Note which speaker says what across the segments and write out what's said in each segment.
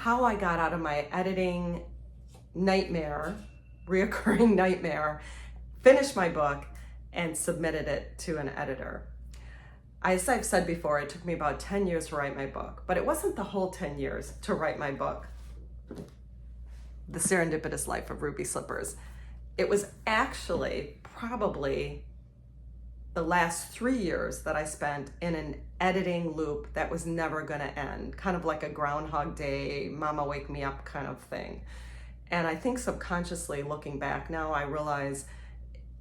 Speaker 1: how I got out of my editing nightmare, reoccurring nightmare, finished my book, and submitted it to an editor. As I've said before, it took me about 10 years to write my book, but it wasn't the whole 10 years to write my book, The Serendipitous Life of Ruby Slippers. It was actually probably the last 3 years that I spent in an editing loop that was never gonna end, kind of like a Groundhog Day, Mama Wake Me Up kind of thing. And I think subconsciously looking back now, I realize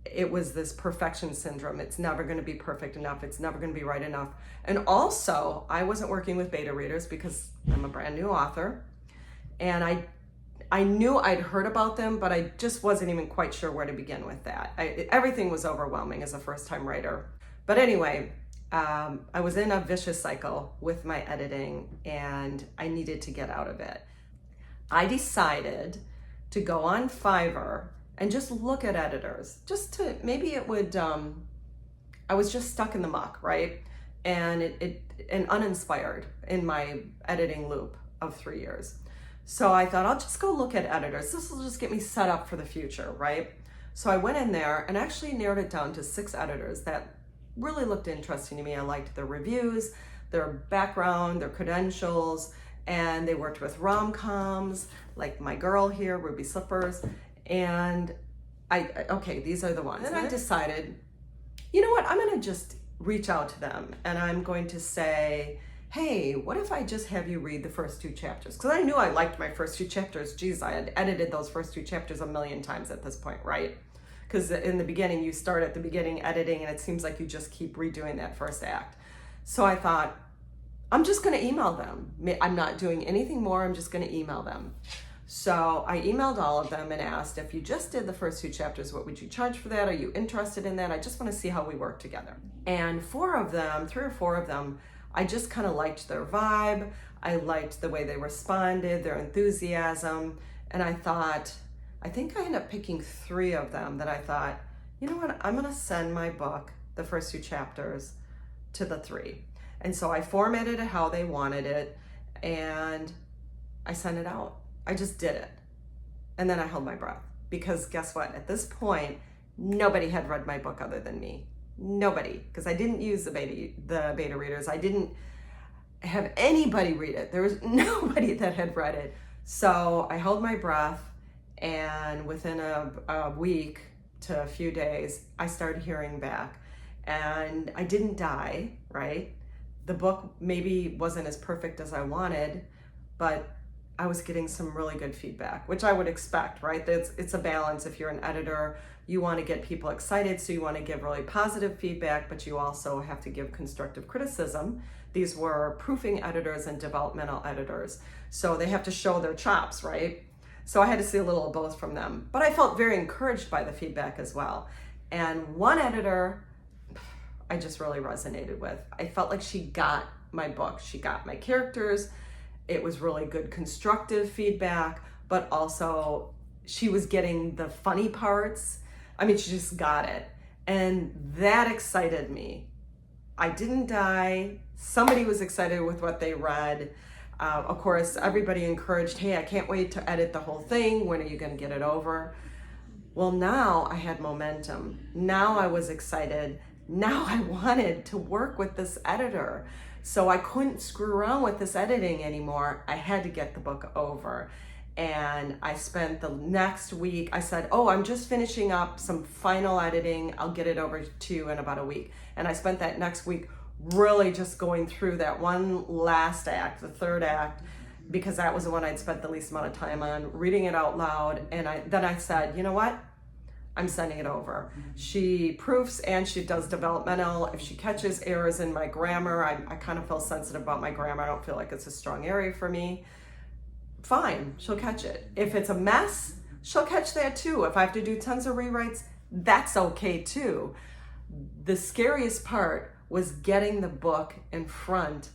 Speaker 1: it was this perfection syndrome. It's never going to be perfect enough. It's never going to be right enough. And also, I wasn't working with beta readers because I'm a brand new author. And I knew I'd heard about them, but I just wasn't even quite sure where to begin with that. Everything was overwhelming as a first-time writer. But anyway, I was in a vicious cycle with my editing, and I needed to get out of it. I decided to go on Fiverr and just look at editors, just to, maybe it would, I was just stuck in the muck, right? And and uninspired in my editing loop of 3 years. So I thought, I'll just go look at editors. This will just get me set up for the future, right? So I went in there and actually narrowed it down to 6 editors that really looked interesting to me. I liked their reviews, their background, their credentials, and they worked with rom-coms, like my girl here, Ruby Slippers. And okay, these are the ones. And I decided, you know what, I'm gonna just reach out to them and I'm going to say, hey, what if I just have you read the first 2 chapters? Because I knew I liked my first 2 chapters. Geez, I had edited those first 2 chapters a million times at this point, right? Because in the beginning, you start at the beginning editing and it seems like you just keep redoing that first act. So I thought, I'm just gonna email them. I'm not doing anything more, I'm just gonna email them. So I emailed all of them and asked, if you just did the first 2 chapters, what would you charge for that? Are you interested in that? I just want to see how we work together. And 4 of them, 3 or 4 of them, I just kind of liked their vibe. I liked the way they responded, their enthusiasm. And I thought, I think I ended up picking 3 of them that I thought, you know what, I'm going to send my book, the first 2 chapters, to the 3. And so I formatted it how they wanted it and I sent it out. I just did it. And then I held my breath because guess what? At this point, nobody had read my book other than me. Nobody, because I didn't use the beta readers. I didn't have anybody read it. There was nobody that had read it. So I held my breath and within a week to a few days, I started hearing back and I didn't die, right? The book maybe wasn't as perfect as I wanted, but I was getting some really good feedback, which I would expect, right? It's a balance. If you're an editor, you want to get people excited, so you want to give really positive feedback, but you also have to give constructive criticism. These were proofing editors and developmental editors, so they have to show their chops, right? So I had to see a little of both from them, but I felt very encouraged by the feedback as well. And one editor, I just really resonated with. I felt like she got my book. She got my characters. It was really good constructive feedback, but also she was getting the funny parts. I mean, she just got it. And that excited me. I didn't die. Somebody was excited with what they read. Of course, everybody encouraged, hey, I can't wait to edit the whole thing. When are you gonna get it over? Well, now I had momentum. Now I was excited. Now I wanted to work with this editor. So I couldn't screw around with this editing anymore. I had to get the book over. And I spent the next week, I said, oh, I'm just finishing up some final editing. I'll get it over to you in about a week. And I spent that next week really just going through that one last act, the 3rd act, because that was the one I'd spent the least amount of time on, reading it out loud. And then I said, you know what? I'm sending it over. She proofs and she does developmental. If she catches errors in my grammar, I kind of feel sensitive about my grammar. I don't feel like it's a strong area for me. Fine, she'll catch it. If it's a mess, she'll catch that too. If I have to do tons of rewrites, that's okay too. The scariest part was getting the book in front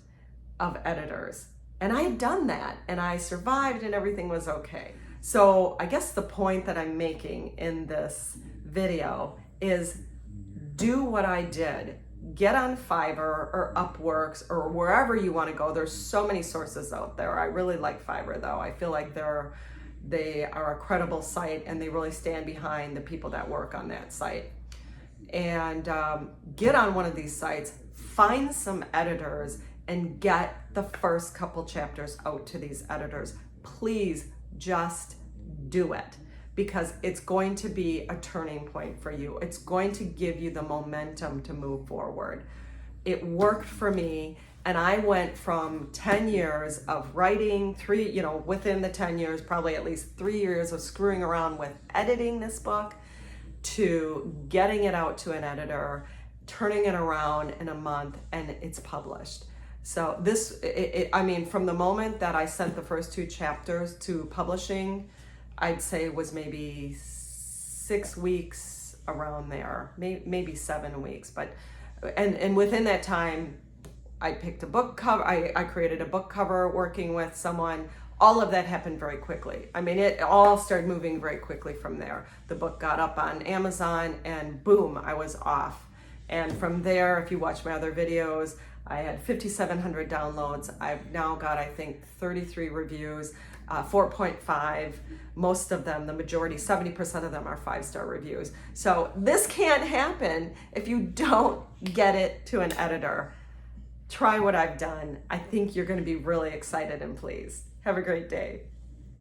Speaker 1: of editors. And I had done that and I survived and everything was okay. So I guess the point that I'm making in this video is do what I did. get on Fiverr or Upworks or wherever you want to go. There's so many sources out there. I really like Fiverr though. I feel like they are a credible site and they really stand behind the people that work on that site. And get on one of these sites, find some editors, and get the first couple chapters out to these editors. Please just do it, because it's going to be a turning point for you. It's going to give you the momentum to move forward. It worked for me, and I went from 10 years of writing, within the 10 years, probably at least 3 years of screwing around with editing this book, to getting it out to an editor, turning it around in a month, and it's published. So from the moment that I sent the first 2 chapters to publishing, I'd say it was maybe 6 weeks, around there, maybe 7 weeks. But and within that time, I picked a book cover. I created a book cover working with someone. All of that happened very quickly. I mean, it all started moving very quickly from there. The book got up on Amazon, and boom, I was off. And from there, if you watch my other videos, I had 5,700 downloads. I've now got, I think, 33 reviews, 4.5. Most of them, the majority, 70% of them are 5-star reviews. So this can't happen if you don't get it to an editor. Try what I've done. I think you're going to be really excited and pleased. Have a great day.